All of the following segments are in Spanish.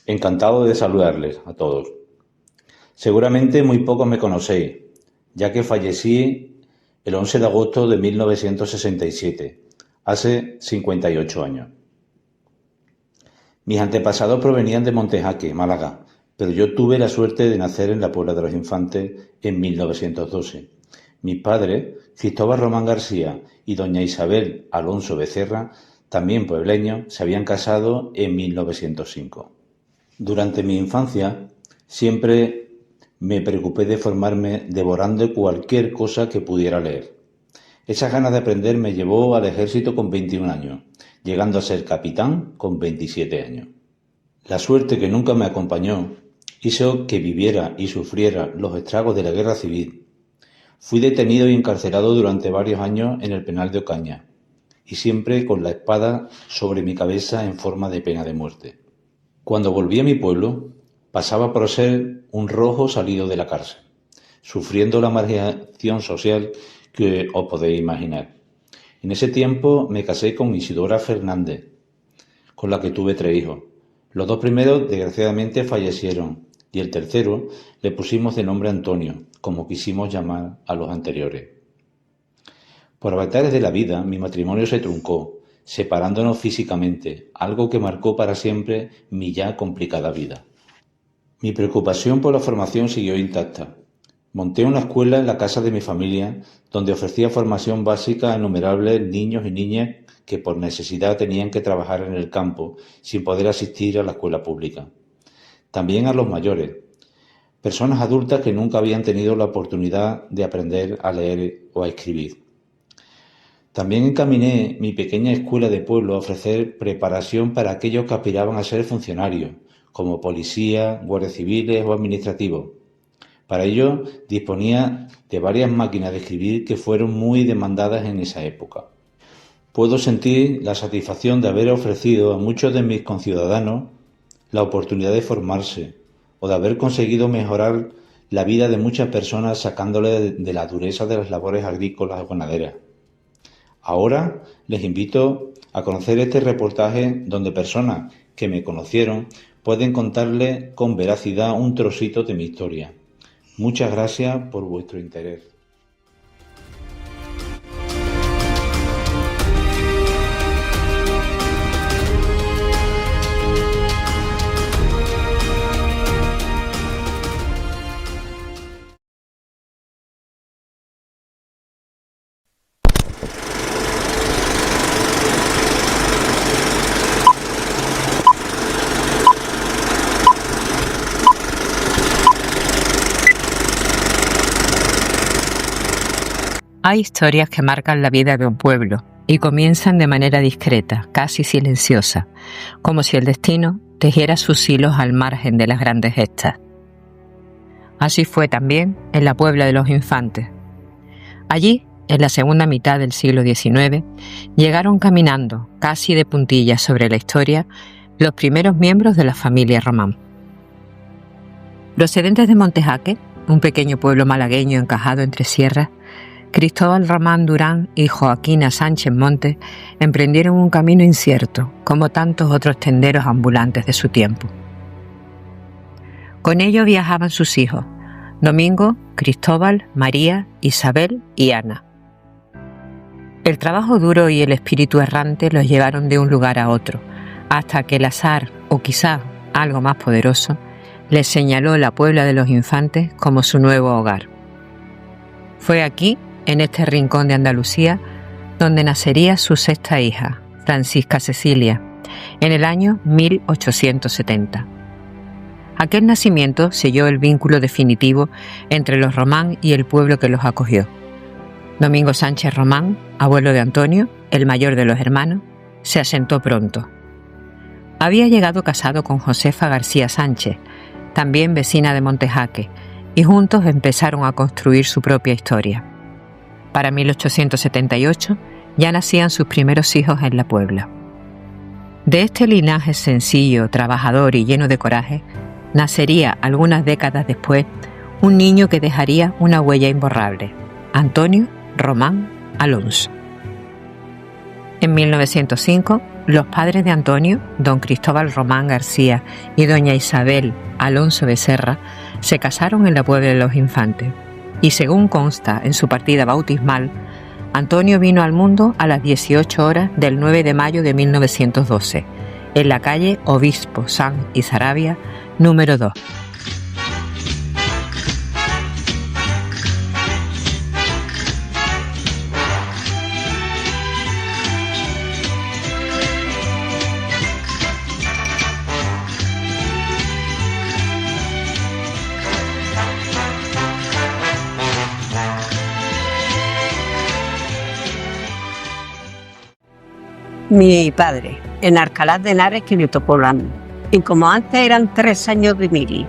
Encantado de saludarles a todos. Seguramente muy pocos me conocéis, ya que fallecí el 11 de agosto de 1967, hace 58 años. Mis antepasados provenían de Montejaque, Málaga, pero yo tuve la suerte de nacer en la Puebla de los Infantes en 1912. Mis padres, Cristóbal Román García y doña Isabel Alonso Becerra, también puebleños, se habían casado en 1905. Durante mi infancia siempre me preocupé de formarme devorando cualquier cosa que pudiera leer. Esas ganas de aprender me llevó al ejército con 21 años, llegando a ser capitán con 27 años. La suerte que nunca me acompañó hizo que viviera y sufriera los estragos de la guerra civil. Fui detenido y encarcelado durante varios años en el penal de Ocaña, y siempre con la espada sobre mi cabeza en forma de pena de muerte. Cuando volví a mi pueblo, pasaba por ser un rojo salido de la cárcel, sufriendo la marginación social que os podéis imaginar. En ese tiempo me casé con Isidora Fernández, con la que tuve 3 hijos. Los 2 primeros, desgraciadamente, fallecieron, y el tercero le pusimos de nombre Antonio, como quisimos llamar a los anteriores. Por avatares de la vida, mi matrimonio se truncó, separándonos físicamente, algo que marcó para siempre mi ya complicada vida. Mi preocupación por la formación siguió intacta. Monté una escuela en la casa de mi familia, donde ofrecía formación básica a innumerables niños y niñas que por necesidad tenían que trabajar en el campo sin poder asistir a la escuela pública. También a los mayores, personas adultas que nunca habían tenido la oportunidad de aprender a leer o a escribir. También encaminé mi pequeña escuela de pueblo a ofrecer preparación para aquellos que aspiraban a ser funcionarios, como policía, guardias civiles o administrativos. Para ello disponía de varias máquinas de escribir que fueron muy demandadas en esa época. Puedo sentir la satisfacción de haber ofrecido a muchos de mis conciudadanos la oportunidad de formarse o de haber conseguido mejorar la vida de muchas personas sacándoles de la dureza de las labores agrícolas o ganaderas. Ahora les invito a conocer este reportaje donde personas que me conocieron pueden contarles con veracidad un trocito de mi historia. Muchas gracias por vuestro interés. Hay historias que marcan la vida de un pueblo y comienzan de manera discreta, casi silenciosa, como si el destino tejiera sus hilos al margen de las grandes gestas. Así fue también en la Puebla de los Infantes. Allí, en la segunda mitad del siglo XIX, llegaron caminando, casi de puntillas sobre la historia, los primeros miembros de la familia Román. Procedentes de Montejaque, un pequeño pueblo malagueño encajado entre sierras, Cristóbal Román Durán y Joaquina Sánchez Montes emprendieron un camino incierto, como tantos otros tenderos ambulantes de su tiempo. Con ellos viajaban sus hijos, Domingo, Cristóbal, María, Isabel y Ana. El trabajo duro y el espíritu errante los llevaron de un lugar a otro, hasta que el azar, o quizá algo más poderoso, les señaló la Puebla de los Infantes como su nuevo hogar. Fue aquí, en este rincón de Andalucía, donde nacería su 6ª hija, Francisca Cecilia, en el año 1870. Aquel nacimiento selló el vínculo definitivo entre los Román y el pueblo que los acogió. Domingo Sánchez Román, abuelo de Antonio, el mayor de los hermanos, se asentó pronto. Había llegado casado con Josefa García Sánchez, también vecina de Montejaque, y juntos empezaron a construir su propia historia. Para 1878 ya nacían sus primeros hijos en la Puebla. De este linaje sencillo, trabajador y lleno de coraje, nacería algunas décadas después un niño que dejaría una huella imborrable, Antonio Román Alonso. En 1905, Los padres de Antonio, don Cristóbal Román García y doña Isabel Alonso Becerra, se casaron en la Puebla de los Infantes y, según consta en su partida bautismal, Antonio vino al mundo a las 18 horas del 9 de mayo de 1912, en la calle Obispo Sanz y Saravia, número 2. Mi padre, en Alcalá de Henares, Quinto Poblano. Y como antes eran 3 años de mili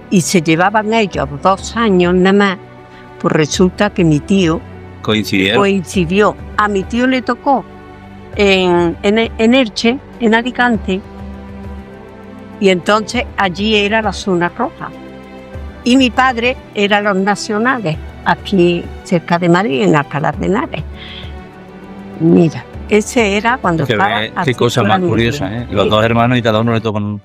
y se llevaban ellos 2 años nada más, pues resulta que mi tío coincidió. A mi tío le tocó en Elche, en Alicante, y entonces allí era la zona roja. Y mi padre era los nacionales, aquí cerca de Madrid, en Alcalá de Henares. Mira. Ese era cuando estaba... Qué cosa más curiosa, ¿eh? Los dos hermanos y cada uno le tocan...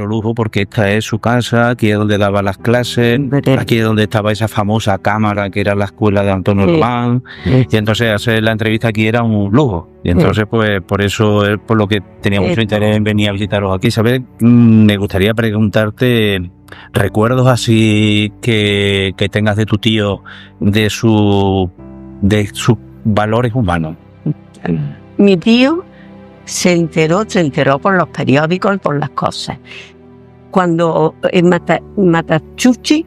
lujo, porque esta es su casa, aquí es donde daba las clases, aquí es donde estaba esa famosa cámara que era la escuela de Antonio Román, y entonces hacer la entrevista aquí era un lujo, y entonces pues por eso es por lo que tenía mucho interés en venir a visitaros aquí. ¿Sabes? Me gustaría preguntarte recuerdos así que tengas de tu tío, de sus valores humanos. Mi tío se enteró por los periódicos y por las cosas. Cuando en Matachuchi,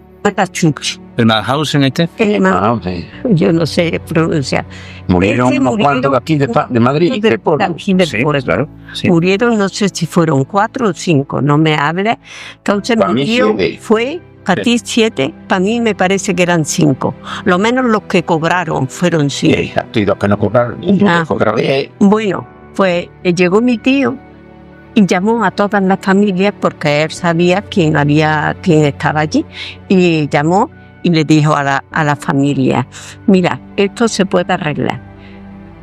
¿El Mauthausen este? Yo no sé pronunciar. Murieron unos cuantos aquí de Madrid. Claro. Sí. Murieron, no sé si fueron 4 o 5, no me hables. Entonces Para mi mí tío 7. fue, para ti 7, para mí me parece que eran 5. Lo menos los que cobraron fueron 5. Y los que no cobraron. Bueno, pues llegó mi tío y llamó a todas las familias porque él sabía quién estaba allí, y llamó y le dijo a la familia: mira, esto se puede arreglar,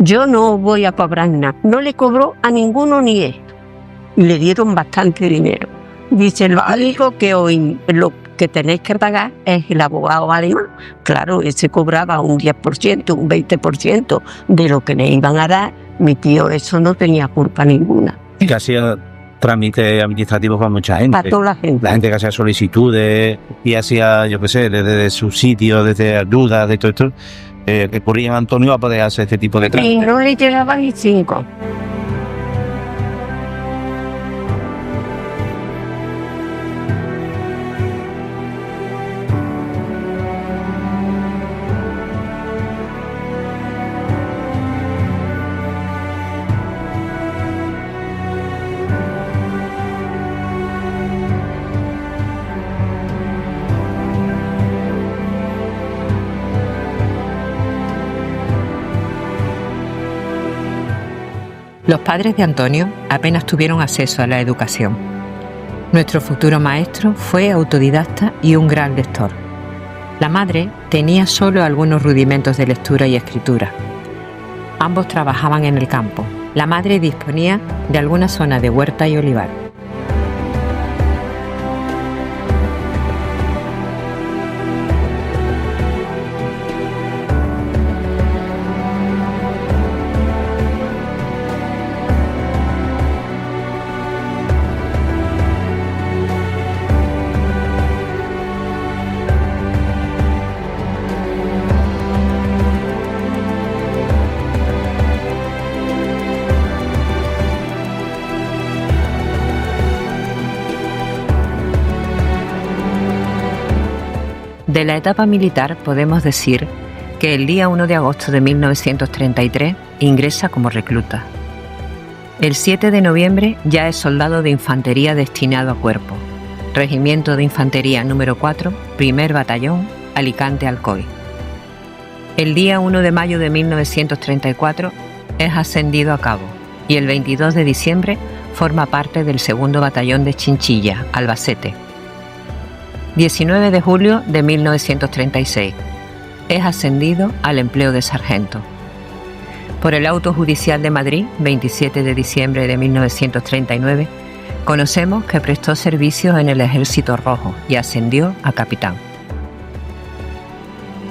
yo no voy a cobrar nada. No le cobró a ninguno ni esto, y le dieron bastante dinero. Dice: lo único que hoy lo que tenéis que pagar es el abogado alemán. Claro, ese cobraba un 10%, un 20% de lo que le iban a dar. Mi tío eso no tenía culpa ninguna. Que hacía trámites administrativos para mucha gente. Para toda la gente. La gente que hacía solicitudes y hacía, yo qué sé, desde subsidios, desde ayudas, de todo esto, recurrían a Antonio a poder hacer este tipo de trámites. Y no le llegaban ni 5. Los padres de Antonio apenas tuvieron acceso a la educación. Nuestro futuro maestro fue autodidacta y un gran lector. La madre tenía solo algunos rudimentos de lectura y escritura. Ambos trabajaban en el campo. La madre disponía de alguna zona de huerta y olivar. De la etapa militar podemos decir que el día 1 de agosto de 1933 ingresa como recluta. El 7 de noviembre ya es soldado de infantería destinado a cuerpo, Regimiento de Infantería número 4, primer batallón, Alicante Alcoy. El día 1 de mayo de 1934 es ascendido a cabo y el 22 de diciembre forma parte del segundo batallón de Chinchilla, Albacete. 19 de julio de 1936 es ascendido al empleo de sargento. Por el auto judicial de Madrid, 27 de diciembre de 1939, conocemos que prestó servicios en el Ejército Rojo y ascendió a capitán.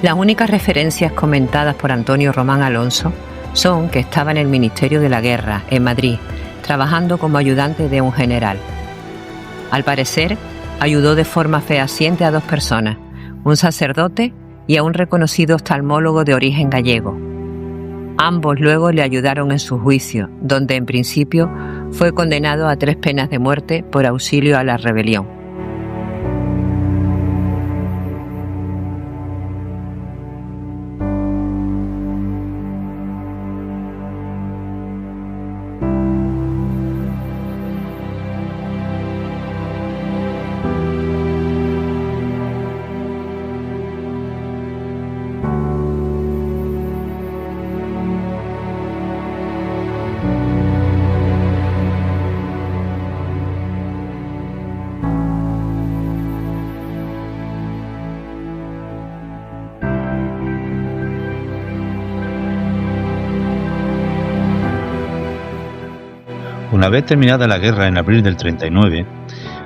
Las únicas referencias comentadas por Antonio Román Alonso son que estaba en el Ministerio de la Guerra, en Madrid, trabajando como ayudante de un general. Al parecer, ayudó de forma fehaciente a 2 personas, un sacerdote y a un reconocido oftalmólogo de origen gallego. Ambos luego le ayudaron en su juicio, donde en principio fue condenado a 3 penas de muerte por auxilio a la rebelión. Una vez terminada la guerra en abril del 39,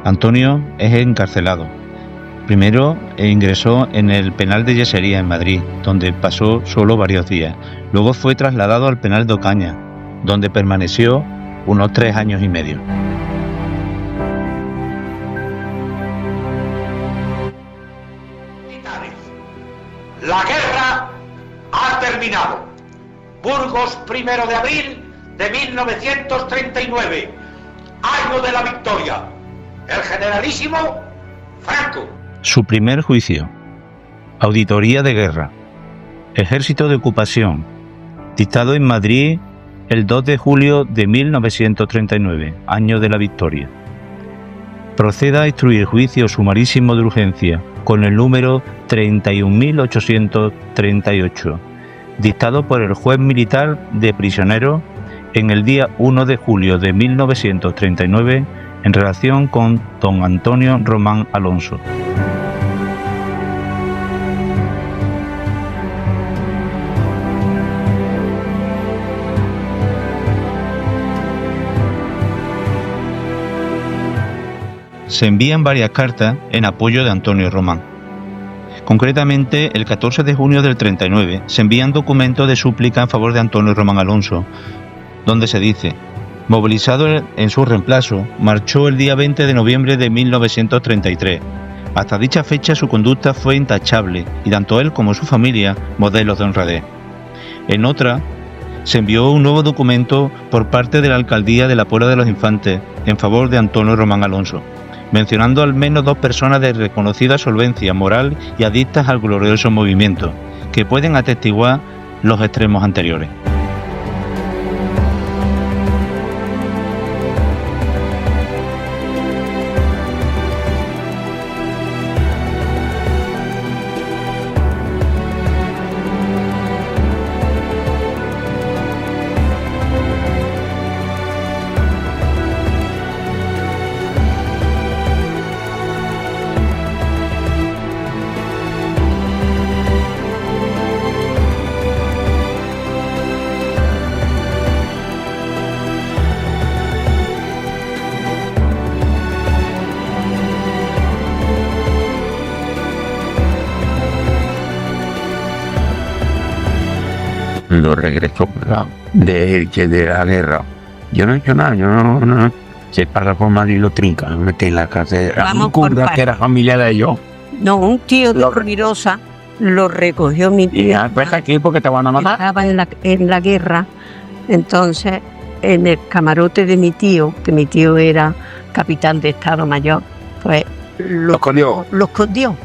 Antonio es encarcelado. Primero ingresó en el penal de Yesería en Madrid, donde pasó solo varios días. Luego fue trasladado al penal de Ocaña, donde permaneció unos 3 años y medio. La guerra ha terminado. Burgos, 1 de abril de 1939, año de la victoria. El generalísimo Franco. Su primer juicio. Auditoría de guerra. Ejército de ocupación. Dictado en Madrid el 2 de julio de 1939, año de la victoria. Proceda a instruir juicio sumarísimo de urgencia con el número 31.838, dictado por el juez militar de prisioneros en el día 1 de julio de 1939 en relación con don Antonio Román Alonso. Se envían varias cartas en apoyo de Antonio Román. Concretamente, el 14 de junio del 39 se envían documentos de súplica en favor de Antonio Román Alonso, donde se dice: movilizado en su reemplazo, marchó el día 20 de noviembre de 1933. Hasta dicha fecha su conducta fue intachable y tanto él como su familia modelos de honradez. En otra, se envió un nuevo documento por parte de la Alcaldía de la Puebla de los Infantes en favor de Antonio Román Alonso, mencionando al menos 2 personas de reconocida solvencia moral y adictas al glorioso movimiento, que pueden atestiguar los extremos anteriores. Los regresó de la guerra. Yo no he hecho nada, yo no. Se pasa por Madrid y lo trinca, lo mete en la cárcel. Vamos Un por cura partes. que era familia de ellos. No, un tío de Rubirosa lo recogió mi Y tío. ya, pues aquí porque te van a matar. Estaba en la guerra, entonces en el camarote de mi tío, que mi tío era capitán de Estado Mayor, pues Lo escondió. lo escondió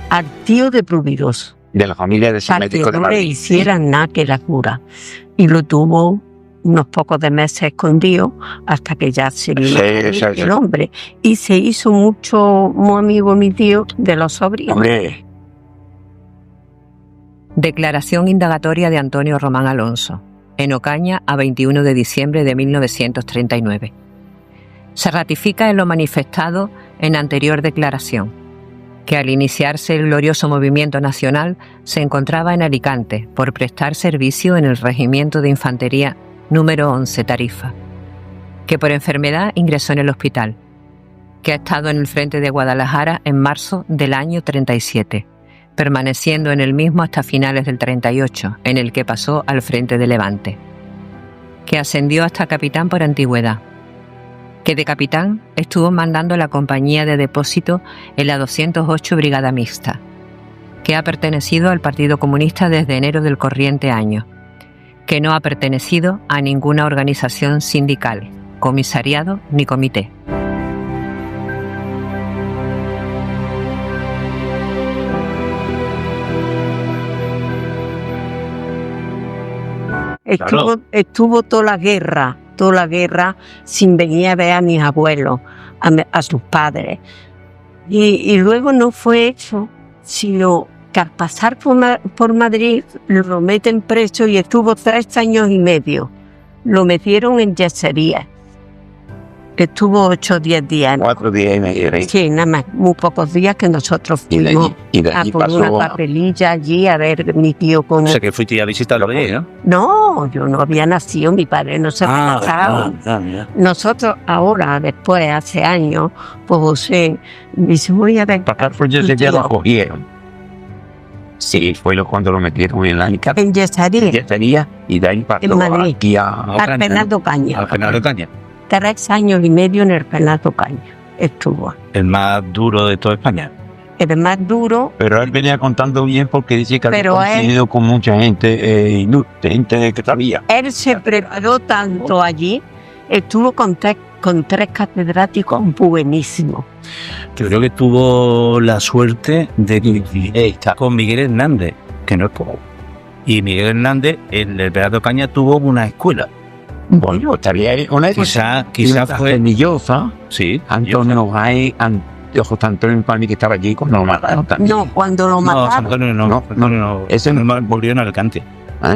al tío de Rubirosa. de la familia de ese para que médico de no le Madrid. hicieran nada que la cura. Y lo tuvo unos pocos de meses escondido hasta que ya se vino Sí. el hombre. Y se hizo muy amigo mi tío de los sobrinos. Hombre, Declaración indagatoria de Antonio Román Alonso, en Ocaña a 21 de diciembre de 1939. Se ratifica en lo manifestado en anterior declaración, que al iniciarse el glorioso movimiento nacional se encontraba en Alicante por prestar servicio en el Regimiento de Infantería número 11 Tarifa, que por enfermedad ingresó en el hospital, que ha estado en el frente de Guadalajara en marzo del año 37, permaneciendo en el mismo hasta finales del 38, en el que pasó al frente de Levante, que ascendió hasta capitán por antigüedad, que de capitán estuvo mandando la compañía de depósito en la 208 Brigada Mixta, que ha pertenecido al Partido Comunista desde enero del corriente año, que no ha pertenecido a ninguna organización sindical, comisariado ni comité. Estuvo toda la guerra sin venir a ver a mis abuelos, a sus padres. Y luego no fue eso, sino que al pasar por Madrid lo meten preso y estuvo 3 años y medio. Lo metieron en yesería. Estuvo 8 o 10 días. 4 días y medio. Sí, nada más, muy pocos días que nosotros fuimos a por una papelilla allí a ver mi tío O cómo... sea, que fuiste a visitarlo allí, ¿no? No, yo no había nacido, mi padre no se había casado. Mira. Nosotros ahora, después, hace años, pues José dice, voy a ver... Pasar por Yesería lo cogieron. Sí, fue cuando lo metieron en la Alicante. En Yesería, Y de ahí pasó en Madrid, aquí al Fernando Caña. Al Fernando Caña. 3 años y medio en el Fernando Caña estuvo. El más duro de toda España. El más duro, Pero él venía contando bien porque dice que había Pero él- coincidido con mucha gente ilustre, gente que sabía. él se preparó tanto allí, estuvo con 3 catedráticos buenísimos. Yo creo que tuvo la suerte de que está con Miguel Hernández, que no es poco. Y Miguel Hernández, en el Fernando Caña, tuvo una escuela. Bueno, estaría ahí con él. Quizá fue... Fenillosa, Sí, Antonio Gáez, José Antonio Infante, que estaba allí con lo mataron también. No, cuando lo No, mataron, Antonio No, no. ese Ese murió en Alicante. En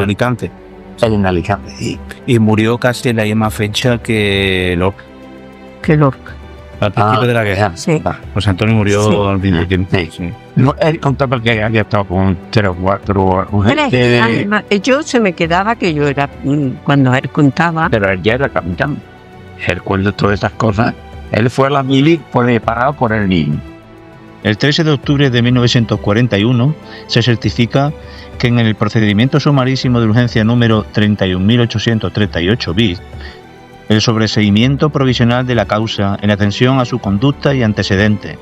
Alicante. en Alicante, sí. Y murió casi en la misma fecha que Lorca, que Lorca. al principio de la guerra. Sí. José Antonio murió Sí. al mismo tiempo. Sí. Sí. No, él contaba que había estado con 3 o 4 gente, Yo se me quedaba que yo era, cuando él contaba, pero él ya era capitán. Él cuenta todas esas cosas. Él fue a la mili preparado por el niño. El 13 de octubre de 1941 se certifica que en el procedimiento sumarísimo de urgencia número 31.838 bis, el sobreseimiento provisional de la causa en atención a su conducta y antecedentes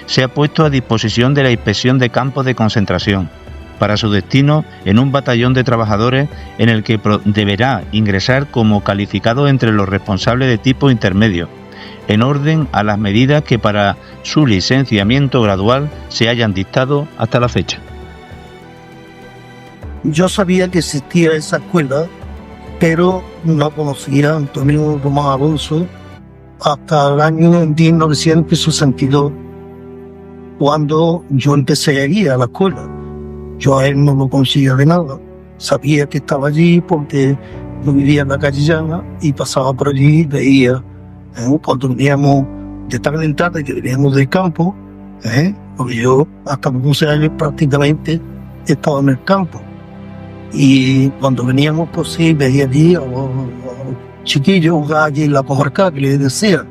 se ha puesto a disposición de la inspección de campos de concentración para su destino en un batallón de trabajadores en el que deberá ingresar como calificado entre los responsables de tipo intermedio, en orden a las medidas que para su licenciamiento gradual se hayan dictado hasta la fecha. Yo sabía que existía esa escuela, pero no conocía a Antonio Román Alonso hasta el año 1962, cuando yo empecé a ir a la escuela. Yo a él no lo conocía de nada. Sabía que estaba allí porque yo vivía en la calle Llana y pasaba por allí y veía cuando veníamos de tarde en tarde, que veníamos del campo, porque yo hasta los 12 años prácticamente estaba en el campo. Y cuando veníamos, pues sí, veía allí a los chiquillos jugar allí en la comarca, que les decía,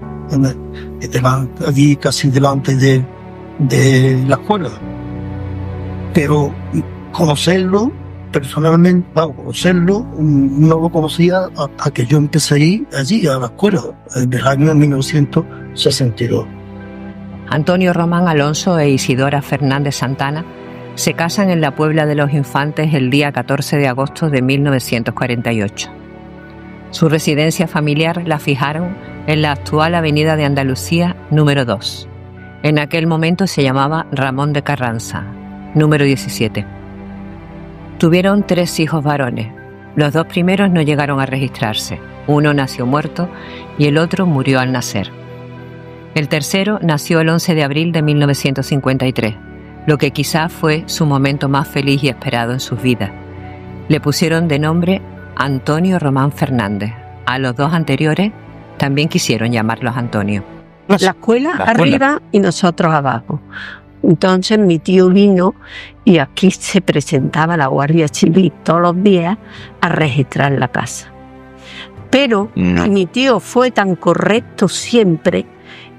allí casi delante de la escuela. Pero conocerlo personalmente, conocerlo, no lo conocía hasta que yo empecé a ir allí a la escuela, en el año 1962. Antonio Román Alonso e Isidora Fernández Santana se casan en la Puebla de los Infantes el día 14 de agosto de 1948. Su residencia familiar la fijaron en la actual Avenida de Andalucía número 2. En aquel momento se llamaba Ramón de Carranza, número 17. Tuvieron 3 hijos varones. Los 2 primeros no llegaron a registrarse. Uno nació muerto y el otro murió al nacer. El tercero nació el 11 de abril de 1953, lo que quizás fue su momento más feliz y esperado en sus vidas. Le pusieron de nombre Antonio Román Fernández. A los 2 anteriores también quisieron llamarlos Antonio. La escuela La escuela. arriba y nosotros abajo. Entonces mi tío vino y aquí se presentaba la Guardia Civil todos los días a registrar la casa. Pero No. mi tío fue tan correcto siempre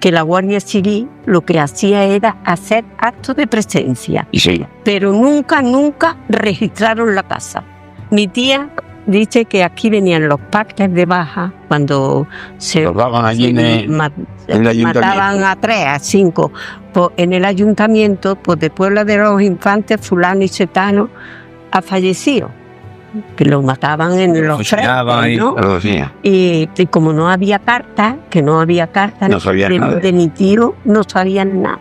que la Guardia Civil lo que hacía era hacer actos de presencia, Y sí, pero nunca registraron la casa. Mi tía dice que aquí venían los parques de baja cuando se los daban allí en el ayuntamiento. mataban a 3, a 5. Pues en el ayuntamiento, pues de Puebla de los Infantes, fulano y setano ha fallecido, que lo mataban en los fusilaban frentes, ¿no? lo decía. Y como no había cartas, No sabían nada. de mi tío no sabían nada.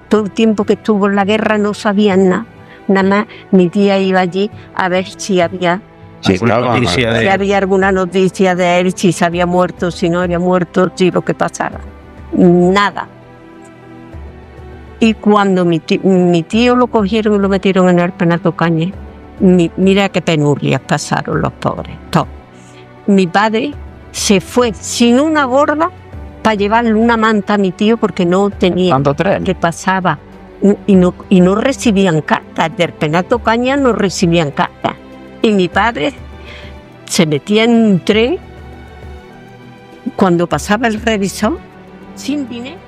Todo el tiempo que estuvo en la guerra no sabían nada. Nada más mi tía iba allí a ver si había Sí, Alguna estaba- noticia de- si había alguna noticia de él, si se había muerto, si no había muerto, si lo que pasara. Nada. Y cuando mi tío lo cogieron y lo metieron en el penato Cañé, mira qué penurias pasaron los pobres, todos. Mi padre se fue sin una gorda para llevarle una manta a mi tío porque no tenía, ¿Cuánto tren? que pasaba y no recibían cartas, del penato Caña no recibían cartas. Y mi padre se metía en un tren cuando pasaba el revisor sin dinero.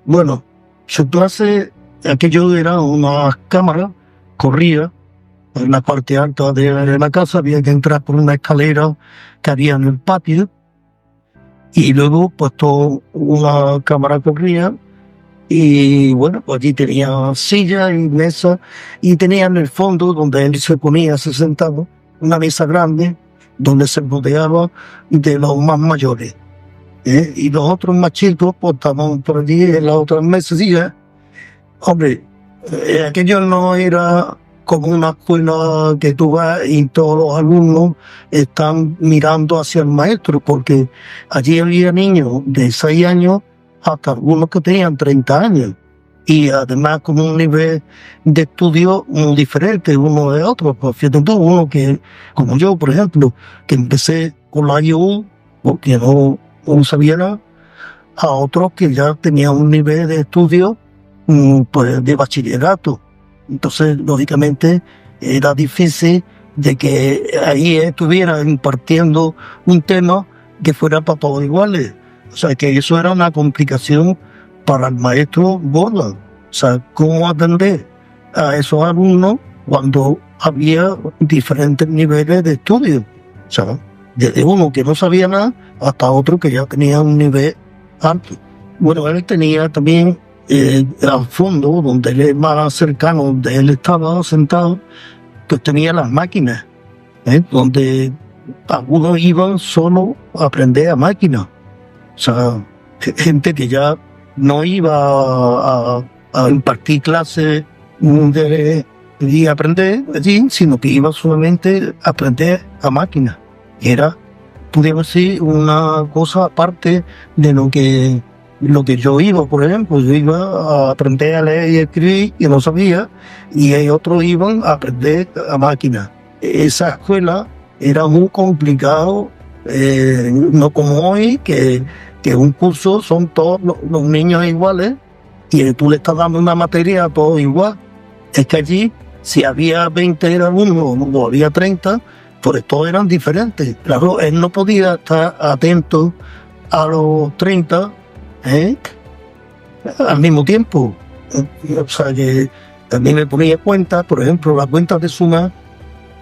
Bueno, su clase, aquello era una cámara, corría en la parte alta de la casa, había que entrar por una escalera que había en el patio y luego pues toda una cámara corría y bueno, pues allí tenía sillas y mesas y tenía en el fondo donde él se ponía, se sentaba, una mesa grande donde se rodeaba de los más mayores. Y los otros más chicos pues estaban por allí en las otras mesas. Hombre, aquello no era como una escuela que tú vas y todos los alumnos están mirando hacia el maestro, porque allí había niños de 6 años hasta algunos que tenían 30 años. Y además con un nivel de estudio muy diferente uno de otro. Pues fíjate tú, uno que, como yo, por ejemplo, que empecé con la IU porque no sabía nada, a otros que ya tenían un nivel de estudio pues de bachillerato. Entonces, lógicamente, era difícil de que ahí estuviera impartiendo un tema que fuera para todos iguales. O sea, que eso era una complicación para el maestro gorda. O sea, cómo atender a esos alumnos cuando había diferentes niveles de estudio. O sea, desde uno que no sabía nada hasta otro que ya tenía un nivel alto. Bueno, él tenía también al fondo, donde él es más cercano, donde él estaba sentado, pues tenía las máquinas, donde algunos iban solo a aprender a máquinas. O sea, gente que ya no iba a impartir clases y aprender allí, sino que iba solamente a aprender a máquinas. Era, pudiéramos decir, una cosa aparte de lo que yo iba, por ejemplo. Yo iba a aprender a leer y escribir y no sabía, y otros iban a aprender a máquinas. Esa escuela era muy complicado, no como hoy, que un curso son todos los niños iguales y tú le estás dando una materia a todos igual. Es que allí, si había 20 alumnos o había 30, pues todos eran diferentes. Claro, él no podía estar atento a los 30 al mismo tiempo. O sea, que a mí me ponía cuenta, por ejemplo, la cuenta de suma,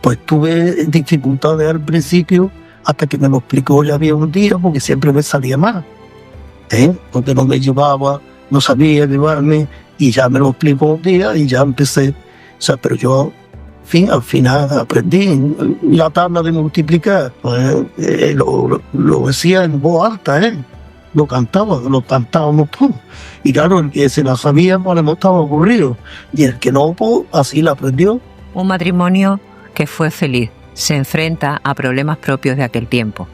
Pues tuve dificultades al principio hasta que me lo explicó ya bien un día, porque siempre me salía mal, porque no me llevaba, no sabía llevarme, y ya me lo explicó un día y ya empecé. O sea, pero yo, al final aprendí la tabla de multiplicar, pues, lo decía en voz alta, lo cantábamos todos. Y claro, el que se la sabía, pues le estaba aburrido, y el que no, pues así la aprendió. Un matrimonio que fue feliz se enfrenta a problemas propios de aquel tiempo.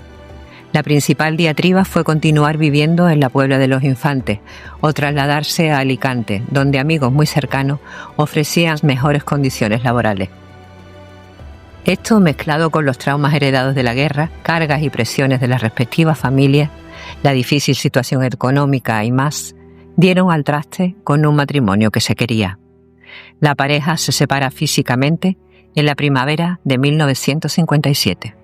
La principal diatriba fue continuar viviendo en la Puebla de los Infantes o trasladarse a Alicante, donde amigos muy cercanos ofrecían mejores condiciones laborales. Esto, mezclado con los traumas heredados de la guerra, cargas y presiones de las respectivas familias, la difícil situación económica y más, dieron al traste con un matrimonio que se quería. La pareja se separa físicamente en la primavera de 1957.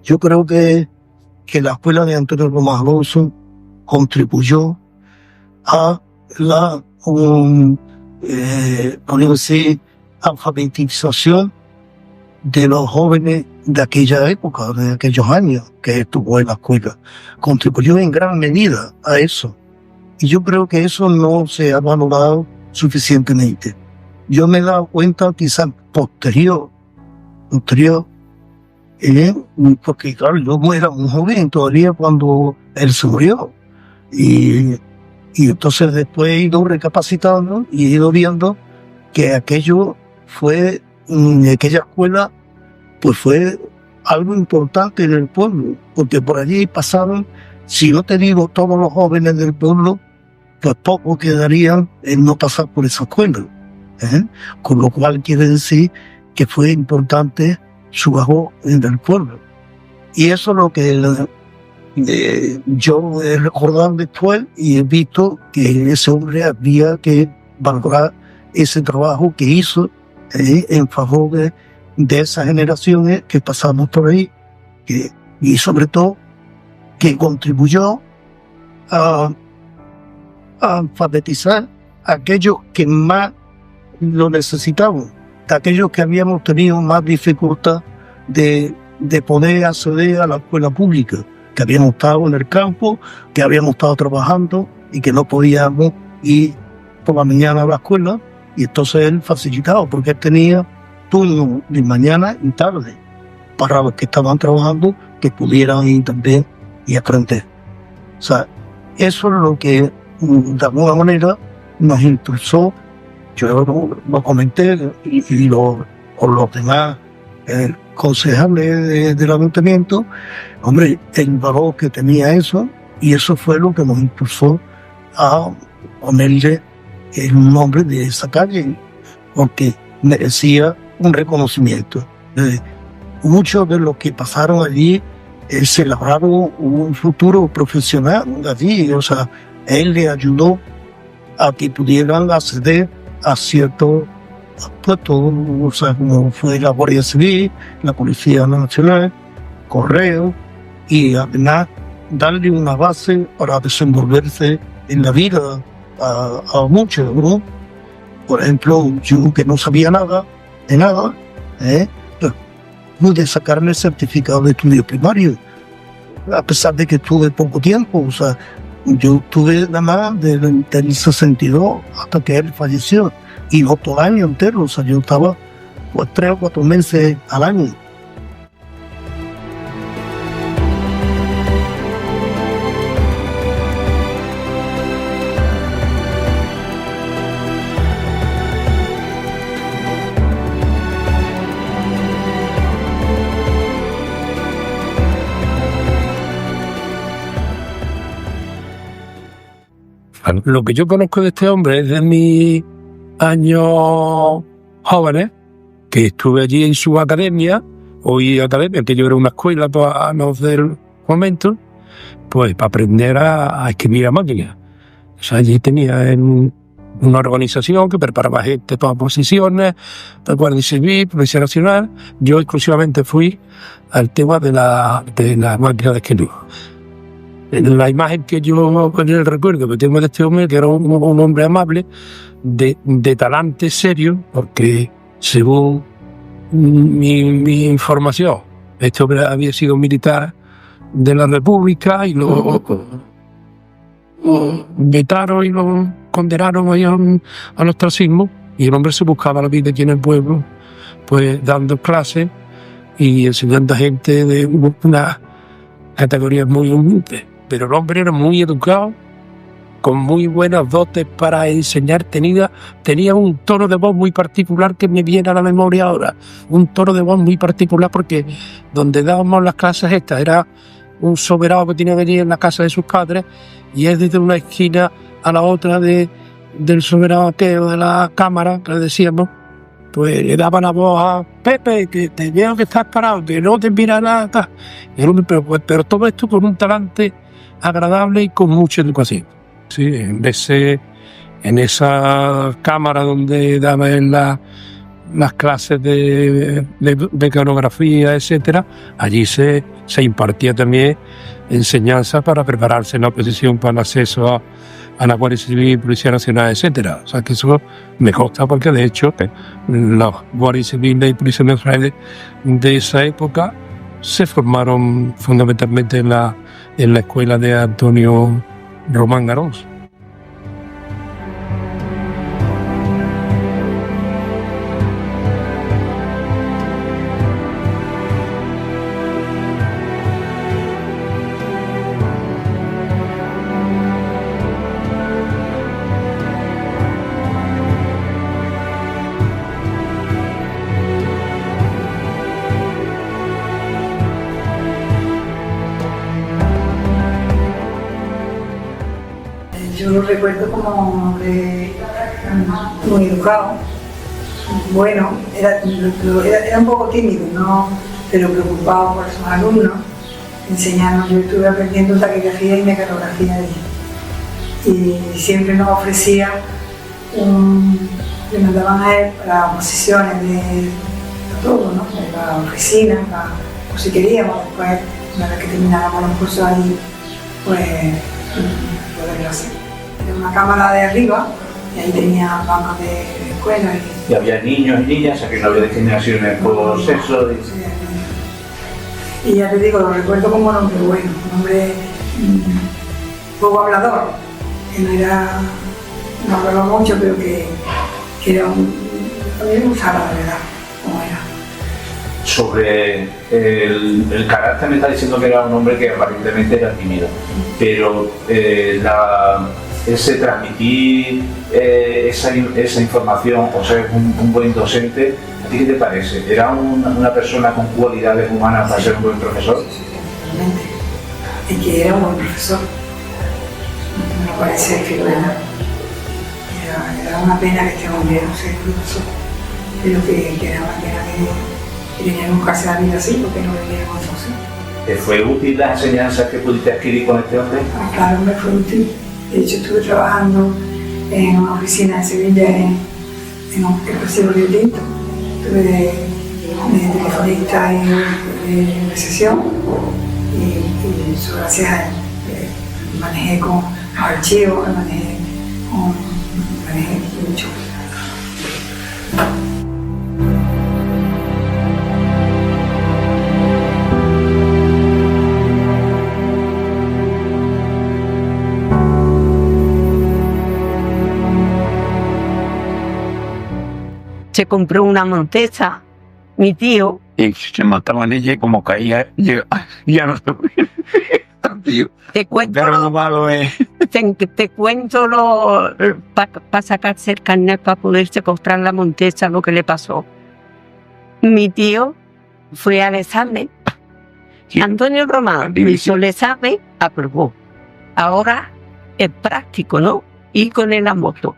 Yo creo que la escuela de Antonio Román Alonso contribuyó a la alfabetización de los jóvenes de aquella época, de aquellos años que estuvo en la escuela. Contribuyó en gran medida a eso. Y yo creo que eso no se ha valorado suficientemente. Yo me he dado cuenta quizás posterior, porque claro, yo era muy joven todavía cuando él se murió. Y entonces después he ido recapacitando y he ido viendo que aquello fue, aquella escuela, pues fue algo importante en el pueblo, porque por allí pasaron, si no te digo todos los jóvenes del pueblo, pues pocos quedarían en no pasar por esa escuela. Con lo cual quiere decir que fue importante su labor en el pueblo. Y eso es lo que yo he recordado después, y he visto que ese hombre había que valorar ese trabajo que hizo en favor de esas generaciones que pasamos por ahí, y sobre todo que contribuyó a alfabetizar a aquellos que más lo necesitaban, de aquellos que habíamos tenido más dificultad de poder acceder a la escuela pública, que habíamos estado en el campo, que habíamos estado trabajando y que no podíamos ir por la mañana a la escuela, y entonces él facilitaba, porque él tenía turno de mañana y tarde para los que estaban trabajando, que pudieran ir también y aprender. O sea, eso es lo que de alguna manera nos impulsó. Yo lo comenté y con los demás concejales del ayuntamiento, hombre, el valor que tenía eso, y eso fue lo que nos impulsó a ponerle el nombre de esa calle, porque merecía un reconocimiento. Muchos de los que pasaron allí se labraron un futuro profesional allí, o sea, él le ayudó a que pudieran acceder a ciertos puestos, o sea, como fue la Guardia Civil, la Policía Nacional, Correo, y además darle una base para desenvolverse en la vida a muchos, ¿no? Por ejemplo, yo que no sabía nada, de nada, pues, pude sacarme el certificado de estudio primario, a pesar de que tuve poco tiempo, o sea, yo tuve nada más del 62 hasta que él falleció, y no todo el año entero, o sea, yo estaba pues 3 o 4 meses al año. Lo que yo conozco de este hombre es de mis años jóvenes, que estuve allí en su academia, que yo era una escuela para los del momento, pues para aprender a escribir a máquina. O sea, allí tenía una organización que preparaba gente para posiciones, para Guardia Civil, Policía Nacional. Yo exclusivamente fui al tema de la máquina de escribir. La imagen que yo, con el recuerdo que tengo de este hombre, que era un hombre amable, de talante serio, porque según mi información. Este hombre había sido militar de la República y lo vetaron y lo condenaron ahí al ostracismo, y el hombre se buscaba la vida aquí en el pueblo, pues dando clases y enseñando a gente de una categoría muy humilde. Pero el hombre era muy educado, con muy buenas dotes para enseñar. Tenía un tono de voz muy particular que me viene a la memoria ahora. Un tono de voz muy particular, porque donde dábamos las clases estas era un soberano que tenía que venir en la casa de sus padres, y es desde una esquina a la otra del soberano ateo de la cámara, que le decíamos, pues le daba la voz a Pepe, que te veo que estás parado, que no te mira nada. Y el hombre, pero todo esto con un talante agradable y con mucha educación. Sí, en esa cámara donde daba él las clases de mecanografía, etcétera, allí se impartía también enseñanza para prepararse en la oposición para el acceso a la Guardia Civil, Policía Nacional, etcétera. O sea que eso me consta, porque de hecho las Guardias Civiles y Policía Nacional de esa época se formaron fundamentalmente en la escuela de Antonio Román Garós. Yo lo recuerdo como un hombre muy educado, bueno, era un poco tímido, ¿no? Pero preocupado por sus alumnos, enseñando. Yo estuve aprendiendo taquigrafía y mecanografía de él. Y siempre nos ofrecía le mandaban a él para posiciones de todo, ¿no? Para la oficina, por si queríamos después, una vez que termináramos los cursos ahí, pues poderlo hacer. Era una cámara de arriba y ahí tenía bancos de escuela. Y había niños y niñas, o sea que no había discriminaciones por sexo. Y ya te digo, lo recuerdo como un hombre bueno, un hombre poco hablador, que no hablaba mucho, pero que era a mí me gustaba, la verdad, como era. Sobre el carácter, me está diciendo que era un hombre que aparentemente era tímido, pero ese transmitir esa información, o ser un buen docente, ¿a ti qué te parece? ¿Era una persona con cualidades humanas para ser un buen profesor? Sí, totalmente. Y que era un buen profesor. No me parece que era una pena que este hombre no sea profesor, pero que era una pena que tenía que buscarse la vida así, porque no venía con otra opción. ¿Te fue útil las enseñanzas que pudiste adquirir con este hombre? Claro, me fue útil. De hecho, estuve trabajando en una oficina de Sevilla, en el Paseo Río Tinto. Estuve de telefonista y de sesión, y eso gracias a él. Manejé con archivos, manejé mucho. Se compró una Montesa, mi tío. Y se mataban ella y como caía, ya no se tío. Te cuento, Pero lo malo es... te cuento para sacarse el carnet para poderse comprar la Montesa, lo que le pasó. Mi tío fue al examen. Sí. Antonio Román hizo el examen, aprobó. Ahora es práctico, ¿no? Y con la moto.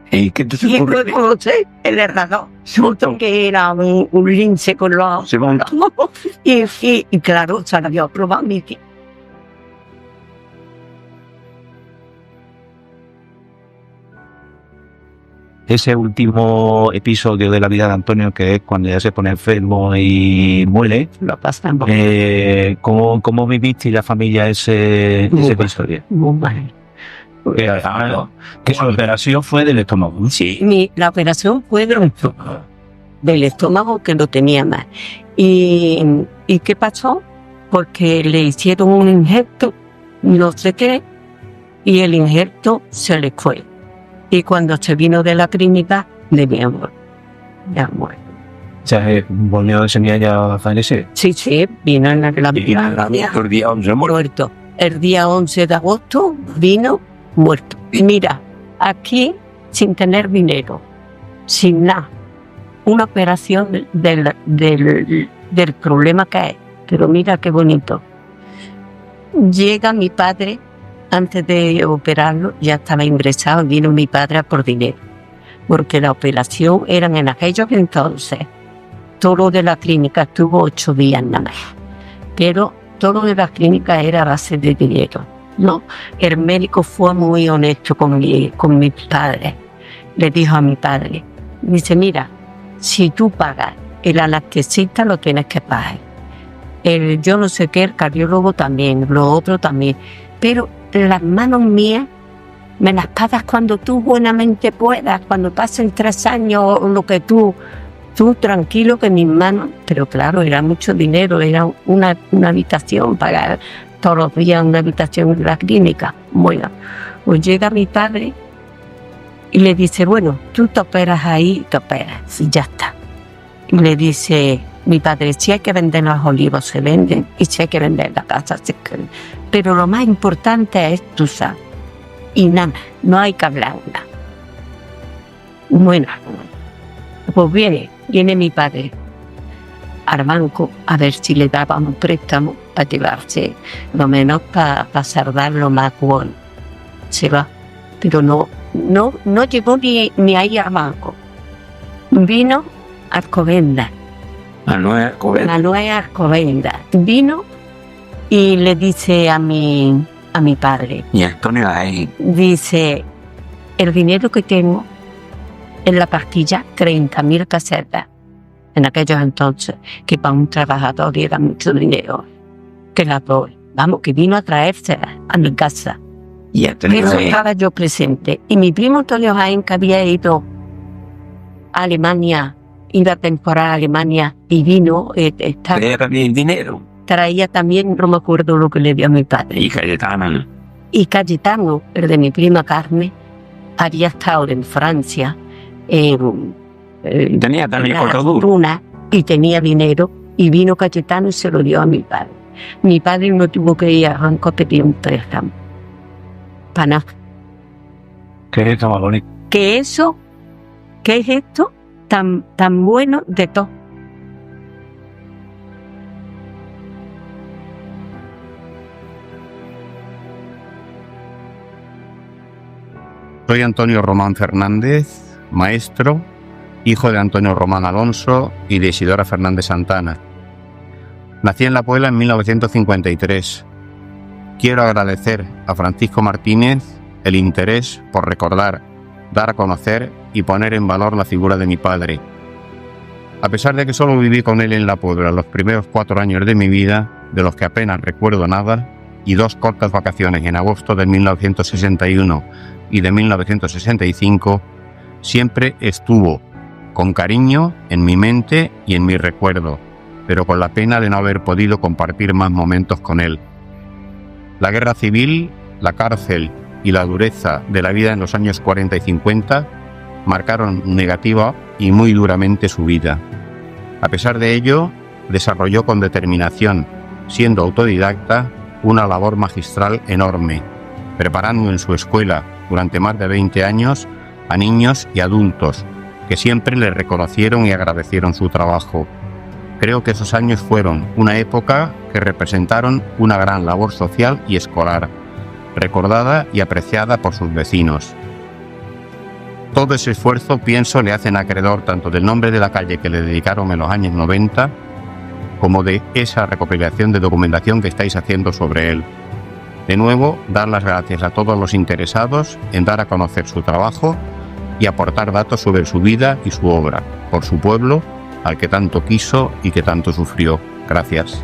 ¿Y qué te Y ocurre? fue conocer el herrador, justo que era un lince con los... Se van. Y claro, se la había aprobado mi tío. Ese último episodio de la vida de Antonio, que es cuando ya se pone enfermo y muere, Lo pasamos ¿cómo viviste la familia ese episodio? muy mal. Que su operación fue del estómago. Sí. La operación fue de del estómago que lo tenía mal. ¿Y qué pasó? Porque le hicieron un injerto, no sé qué, y el injerto se le fue. Y cuando se vino de la clínica, le había muerto. Ya muerto. O sea, volvió ese día ya a fallecer. Sí, vino en la El día 11 muerto. El día 11 de agosto vino muerto. Y mira, aquí sin tener dinero, sin nada. Una operación del problema que hay. Pero mira qué bonito. Llega mi padre, antes de operarlo, ya estaba ingresado, vino mi padre a por dinero. Porque la operación eran en aquellos entonces. Todo lo de la clínica estuvo 8 días nada más. Pero todo lo de la clínica era a base de dinero. No, el médico fue muy honesto con mi padre. Le dijo a mi padre, dice, mira, si tú pagas el anestesista lo tienes que pagar. Yo no sé qué, el cardiólogo también, lo otro también. Pero las manos mías me las pagas cuando tú buenamente puedas, cuando pasen 3 años o lo que tú tranquilo que mis manos, pero claro, era mucho dinero, era una habitación, pagar todos los días una habitación en la clínica. Bueno, pues llega mi padre y le dice, bueno, tú te operas ahí, te operas y ya está. Y le dice mi padre, si hay que vender los olivos se venden y si hay que vender la casa se vende. Pero lo más importante es tu salud. Y nada, no hay que hablar nada. Bueno, pues viene mi padre al banco a ver si le daban un préstamo para llevarse, lo menos para saldar lo más bueno. Se va, pero no llegó ni ahí al banco. Vino a Alcobendas. Manuel Alcobendas. Vino y le dice a mi padre. Y Antonio ahí. Dice, el dinero que tengo en la pastilla, 30.000 pesetas en aquellos entonces, que para un trabajador era mucho dinero, que la doy. Vamos, que vino a traérsela a mi casa. Y pero estaba yo presente. Y mi primo Antonio Jaén, que había ido a Alemania, iba a temporada a Alemania, y vino, era bien dinero. Traía también, no me acuerdo lo que le dio a mi padre. Y Cayetano. Y Cayetano, el de mi prima Carmen, había estado en Francia, tenía también una y tenía dinero, y vino Cayetano y se lo dio a mi padre. Mi padre no tuvo que ir a banco a pedir un préstamo. Para nada. ¿Qué es esto más bonito? ¿Qué es esto tan bueno de todo? Soy Antonio Román Fernández, maestro, hijo de Antonio Román Alonso y de Isidora Fernández Santana. Nací en La Puebla en 1953. Quiero agradecer a Francisco Martínez el interés por recordar, dar a conocer y poner en valor la figura de mi padre. A pesar de que solo viví con él en La Puebla los primeros 4 años de mi vida, de los que apenas recuerdo nada, y 2 cortas vacaciones en agosto de 1961 y de 1965, siempre estuvo con cariño en mi mente y en mi recuerdo, pero con la pena de no haber podido compartir más momentos con él. La guerra civil, la cárcel y la dureza de la vida en los años 40 y 50 marcaron negativa y muy duramente su vida. A pesar de ello, desarrolló con determinación, siendo autodidacta, una labor magistral enorme, preparando en su escuela durante más de 20 años a niños y adultos que siempre le reconocieron y agradecieron su trabajo. Creo que esos años fueron una época que representaron una gran labor social y escolar, recordada y apreciada por sus vecinos. Todo ese esfuerzo, pienso, le hacen acreedor tanto del nombre de la calle que le dedicaron en los años 90, como de esa recopilación de documentación que estáis haciendo sobre él. De nuevo, dar las gracias a todos los interesados en dar a conocer su trabajo y aportar datos sobre su vida y su obra, por su pueblo, al que tanto quiso y que tanto sufrió. Gracias.